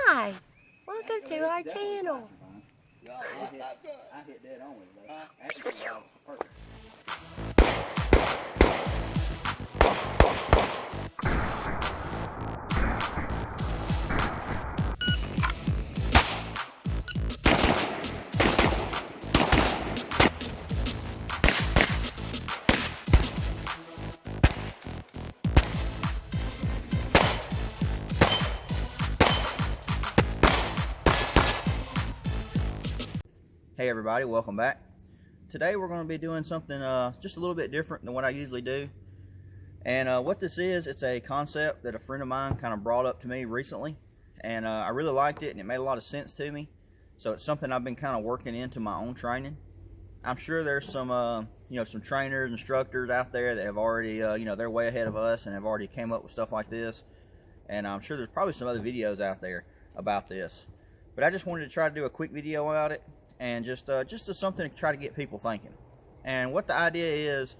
Hi, welcome to our channel. I hit dead on with it, though. Actually, perfect. Hey everybody, welcome back. Today we're going to be doing something just a little bit different than what I usually do. And what this is, it's a concept that a friend of mine kind of brought up to me recently. And I really liked it and it made a lot of sense to me. So it's something I've been kind of working into my own training. I'm sure there's some, some trainers, instructors out there that have already, they're way ahead of us and have already came up with stuff like this. And I'm sure there's probably some other videos out there about this. But I just wanted to try to do a quick video about it. And just something to try to get people thinking. And what the idea is,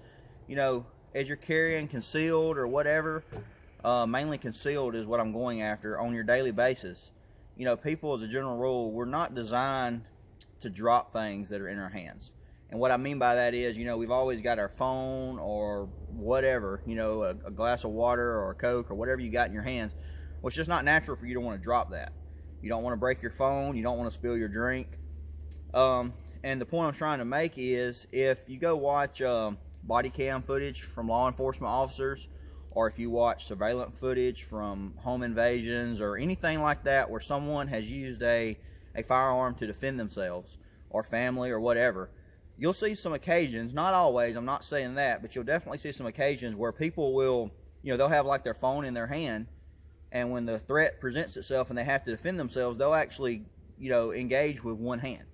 as you're carrying concealed or whatever, mainly concealed is what I'm going after on your daily basis. People as a general rule, we're not designed to drop things that are in our hands. And what I mean by that is, we've always got our phone or whatever, a glass of water or a Coke or whatever you got in your hands. Well, it's just not natural for you to want to drop that. You don't want to break your phone. You don't want to spill your drink. And the point I'm trying to make is, if you go watch body cam footage from law enforcement officers, or if you watch surveillance footage from home invasions or anything like that where someone has used a firearm to defend themselves or family or whatever, you'll see some occasions, not always, I'm not saying that, but you'll definitely see some occasions where people will, they'll have like their phone in their hand, and when the threat presents itself and they have to defend themselves, they'll actually, engage with one hand,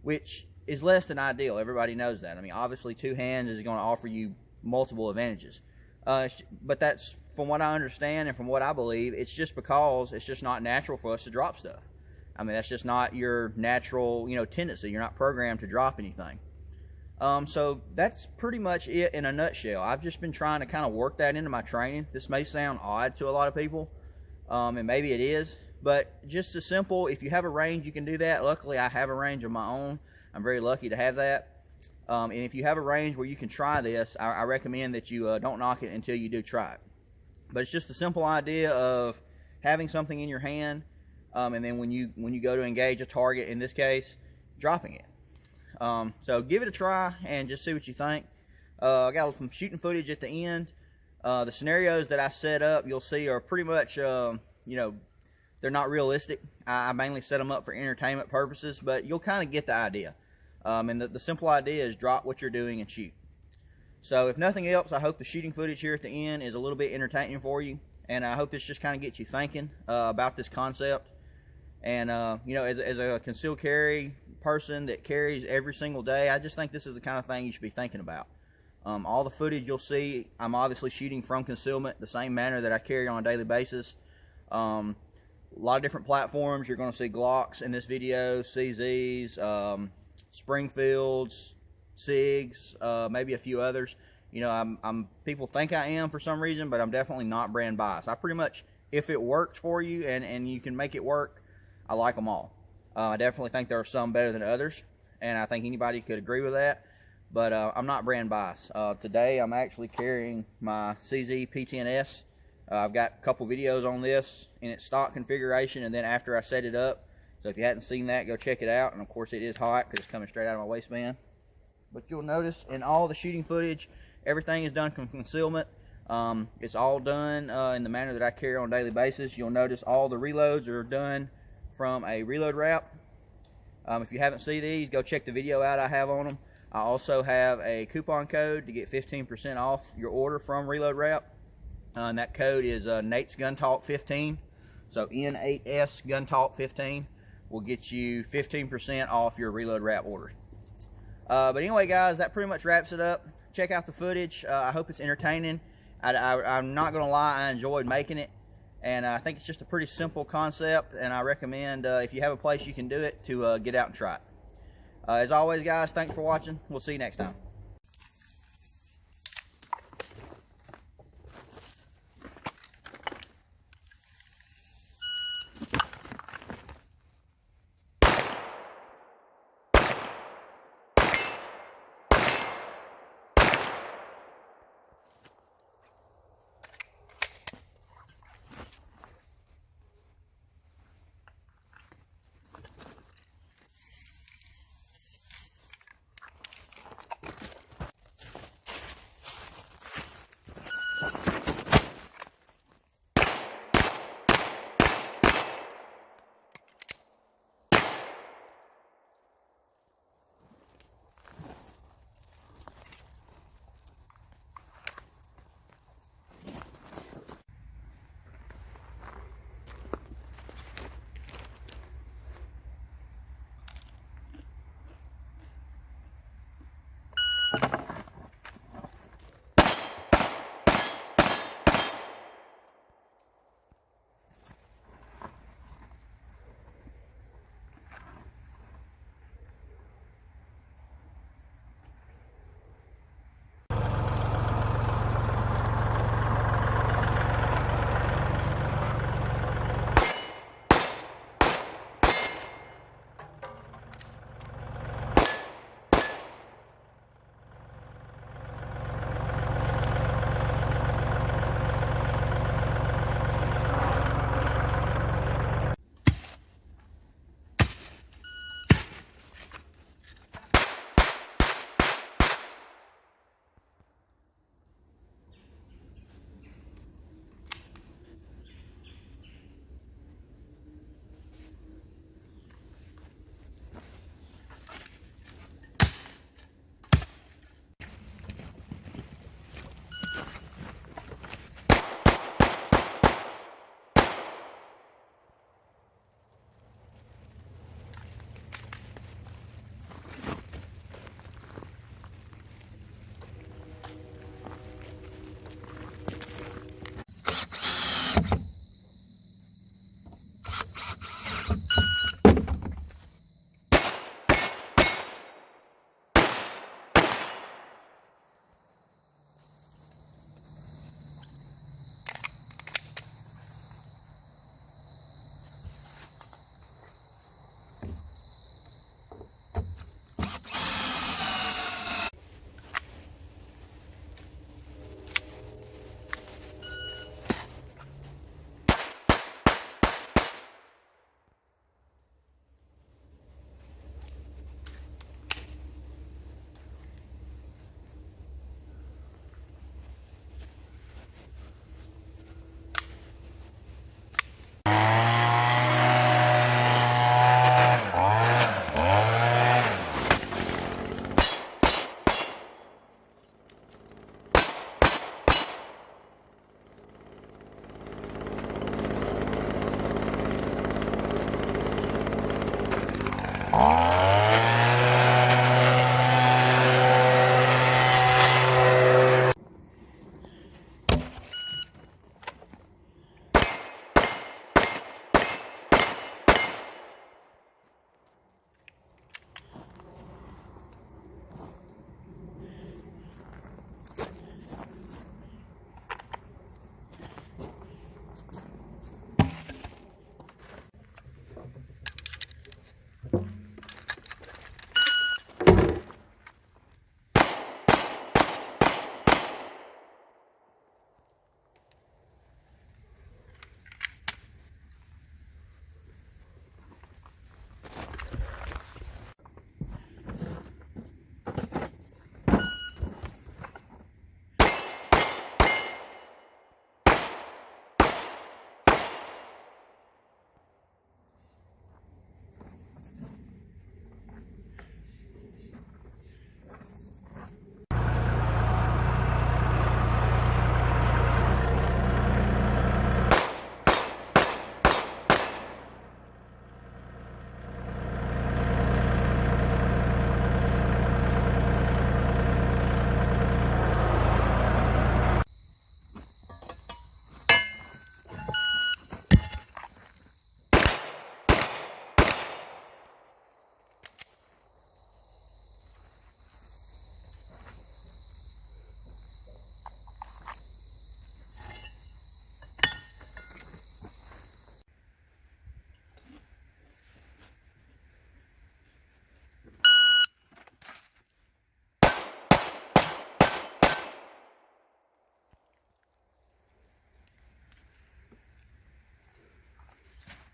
which is less than ideal. Everybody knows that. I mean, obviously two hands is going to offer you multiple advantages. But that's, from what I understand and from what I believe, it's just because it's just not natural for us to drop stuff. I mean, that's just not your natural, tendency. You're not programmed to drop anything. So that's pretty much it in a nutshell. I've just been trying to kind of work that into my training. This may sound odd to a lot of people, and maybe it is. But just as simple, if you have a range, you can do that. Luckily, I have a range of my own. I'm very lucky to have that. And if you have a range where you can try this, I recommend that you don't knock it until you do try it. But it's just a simple idea of having something in your hand, and then when you go to engage a target, in this case, dropping it. So give it a try and just see what you think. I got some shooting footage at the end. The scenarios that I set up, you'll see, are pretty much, they're not realistic. I mainly set them up for entertainment purposes, but you'll kind of get the idea. And the simple idea is drop what you're doing and shoot. So if nothing else, I hope the shooting footage here at the end is a little bit entertaining for you. And I hope this just kind of gets you thinking about this concept. And, as a concealed carry person that carries every single day, I just think this is the kind of thing you should be thinking about. All the footage you'll see, I'm obviously shooting from concealment, the same manner that I carry on a daily basis. A lot of different platforms. You're going to see Glocks in this video, CZs, Springfields, SIGs, maybe a few others. People think I am for some reason, but I'm definitely not brand biased. I pretty much, if it works for you and you can make it work, I like them all. I definitely think there are some better than others, and I think anybody could agree with that. But I'm not brand biased. Today I'm actually carrying my CZ P10S. I've got a couple videos on this in its stock configuration, and then after I set it up. So if you hadn't seen that, go check it out. And of course it is hot because it's coming straight out of my waistband. But you'll notice in all the shooting footage, everything is done from concealment. It's all done in the manner that I carry on a daily basis. You'll notice all the reloads are done from a ReloadWrap. If you haven't seen these, go check the video out I have on them. I also have a coupon code to get 15% off your order from ReloadWrap. And that code is Nate's Gun Talk 15. So N8S Gun Talk 15 will get you 15% off your ReloadWrap orders. But anyway, guys, that pretty much wraps it up. Check out the footage. I hope it's entertaining. I'm not going to lie, I enjoyed making it. And I think it's just a pretty simple concept. And I recommend, if you have a place you can do it, to get out and try it. As always, guys, thanks for watching. We'll see you next time.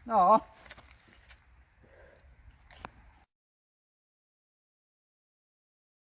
Aw.